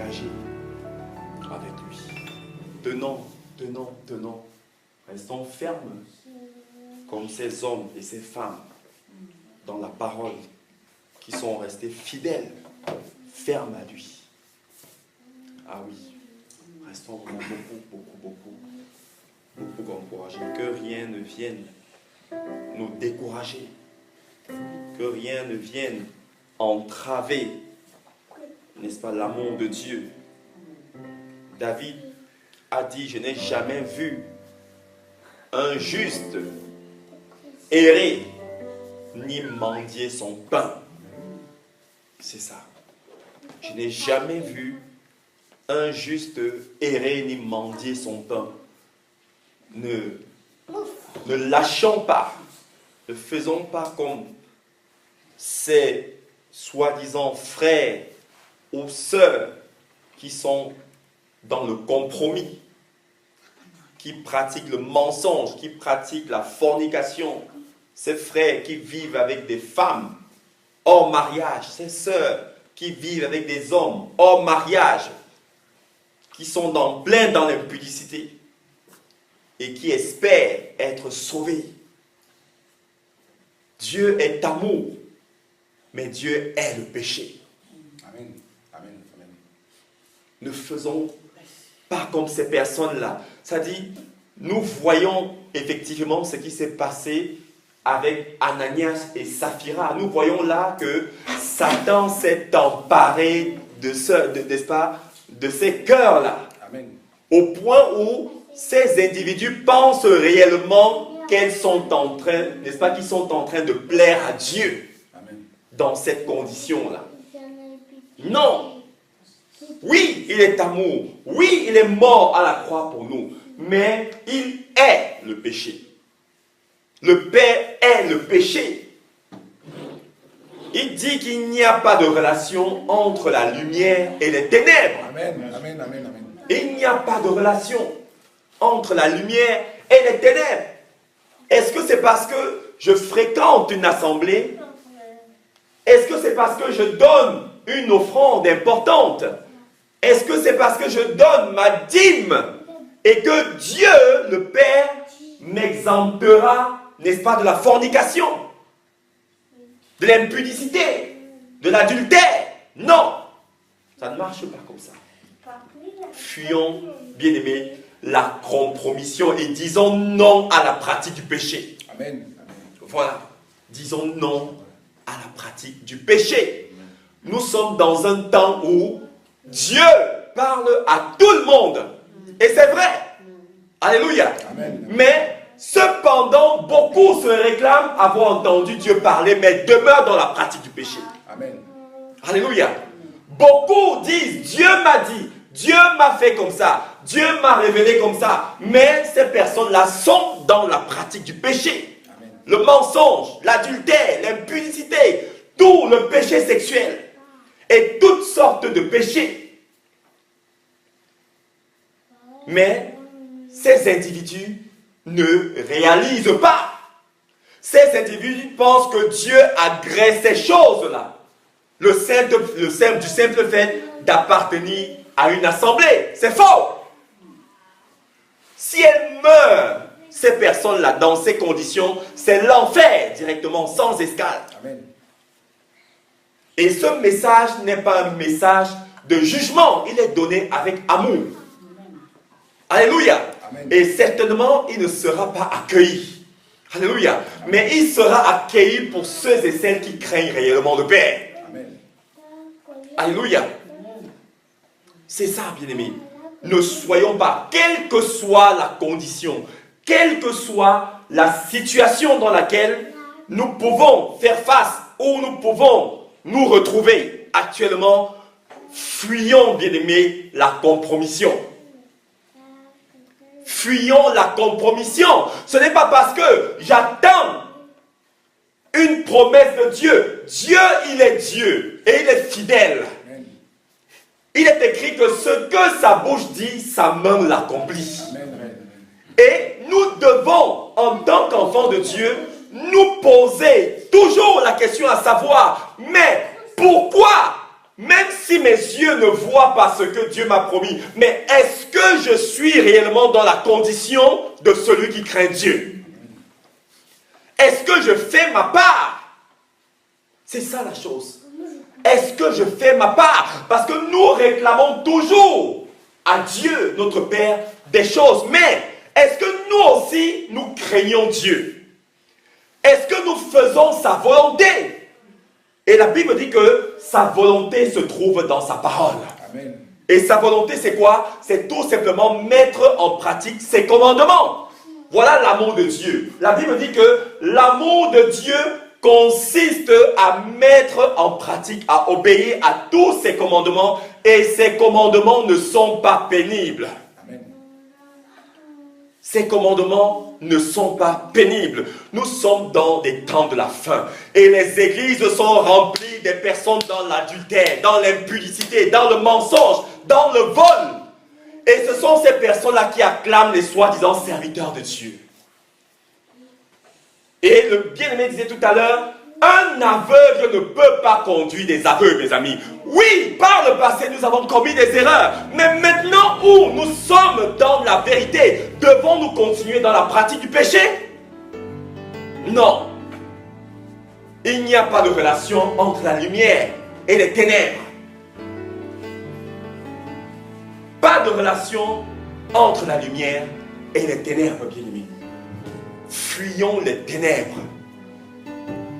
voyager avec lui. Tenons. Restons fermes comme ces hommes et ces femmes dans la parole qui sont restés fidèles, fermes à lui. Ah oui, restons vraiment beaucoup encouragés. Que rien ne vienne nous décourager. Que rien ne vienne entraver, n'est-ce pas, l'amour de Dieu. David a dit, je n'ai jamais vu un juste errer ni mendier son pain. C'est ça. Je n'ai jamais vu un juste errer ni mendier son pain. Ne lâchons pas. Ne faisons pas comme ces soi-disant frères ou sœurs qui sont dans le compromis, qui pratiquent le mensonge, qui pratiquent la fornication, ces frères qui vivent avec des femmes hors mariage, ces sœurs qui vivent avec des hommes hors mariage, qui sont plein dans l'impudicité et qui espèrent être sauvés. Dieu est amour, mais Dieu est le péché. Amen. Amen. Amen. Ne faisons pas comme ces personnes-là. Ça dit, nous voyons effectivement ce qui s'est passé avec Ananias et Saphira. Nous voyons là que Satan s'est emparé de ces cœurs-là. Amen. Au point où ces individus pensent réellement qu'elles sont en train, n'est-ce pas, qu'ils sont en train de plaire à Dieu. Amen. Dans cette condition-là. Non. Oui, il est amour. Oui, il est mort à la croix pour nous. Mais il est le péché. Le Père est le péché. Il dit qu'il n'y a pas de relation entre la lumière et les ténèbres. Amen. Amen. Amen. Amen. Il n'y a pas de relation entre la lumière et les ténèbres. Est-ce que c'est parce que je fréquente une assemblée? Est-ce que c'est parce que je donne une offrande importante? Est-ce que c'est parce que je donne ma dîme et que Dieu, le Père, m'exemptera, n'est-ce pas, de la fornication, de l'impudicité, de l'adultère? Non, ça ne marche pas comme ça. Fuyons, bien-aimés, la compromission et disons non à la pratique du péché. Amen. Voilà, disons non à la pratique du péché. Nous sommes dans un temps où Dieu parle à tout le monde. Et c'est vrai. Alléluia. Amen. Mais cependant, beaucoup se réclament avoir entendu Dieu parler, mais demeurent dans la pratique du péché. Amen. Alléluia. Beaucoup disent, Dieu m'a dit, Dieu m'a fait comme ça, Dieu m'a révélé comme ça. Mais ces personnes-là sont dans la pratique du péché. Amen. Le mensonge, l'adultère, l'impudicité, tout le péché sexuel et toutes sortes de péchés. Mais ces individus ne réalisent pas. Ces individus pensent que Dieu agrée ces choses-là. Du simple fait d'appartenir à une assemblée. C'est faux. Si elles meurent, ces personnes-là, dans ces conditions, c'est l'enfer directement, sans escale. Amen. Et ce message n'est pas un message de jugement, il est donné avec amour. Alléluia. Amen. Et certainement, il ne sera pas accueilli. Alléluia. Mais il sera accueilli pour ceux et celles qui craignent réellement le Père. Amen. Alléluia. C'est ça, bien-aimés. Ne soyons pas, quelle que soit la condition, quelle que soit la situation dans laquelle nous pouvons faire face, où nous pouvons nous retrouver actuellement, fuyons, bien-aimés, la compromission. Fuyons la compromission. Ce n'est pas parce que j'attends une promesse de Dieu. Dieu, il est Dieu et il est fidèle. Amen. Il est écrit que ce que sa bouche dit, sa main l'accomplit. Amen. Amen. Et nous devons, en tant qu'enfants de Dieu, nous poser toujours la question à savoir, mais pourquoi Même si mes yeux ne voient pas ce que Dieu m'a promis, mais est-ce que je suis réellement dans la condition de celui qui craint Dieu? Est-ce que je fais ma part? C'est ça la chose. Est-ce que je fais ma part? Parce que nous réclamons toujours à Dieu, notre Père, des choses. Mais est-ce que nous aussi, nous craignons Dieu? Est-ce que nous faisons sa volonté? Et la Bible dit que sa volonté se trouve dans sa parole. Amen. Et sa volonté, c'est quoi? C'est tout simplement mettre en pratique ses commandements. Voilà l'amour de Dieu. La Bible dit que l'amour de Dieu consiste à mettre en pratique, à obéir à tous ses commandements. Et ses commandements ne sont pas pénibles. Amen. Ces commandements ne sont pas pénibles. Nous sommes dans des temps de la fin. Et les églises sont remplies des personnes dans l'adultère, dans l'impudicité, dans le mensonge, dans le vol. Et ce sont ces personnes-là qui acclament les soi-disant serviteurs de Dieu. Et le bien-aimé disait tout à l'heure, un aveugle ne peut pas conduire des aveugles, mes amis. Oui, par le passé, nous avons commis des erreurs. Mais maintenant où nous sommes dans la vérité, devons-nous continuer dans la pratique du péché? Non. Il n'y a pas de relation entre la lumière et les ténèbres. Pas de relation entre la lumière et les ténèbres, bien-aimés. Fuyons les ténèbres.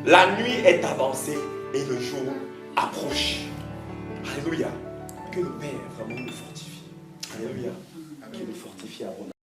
La nuit est avancée et le jour approche. Alléluia. Que le Père vraiment nous fortifie. Alléluia. Qu'il nous fortifie abondamment.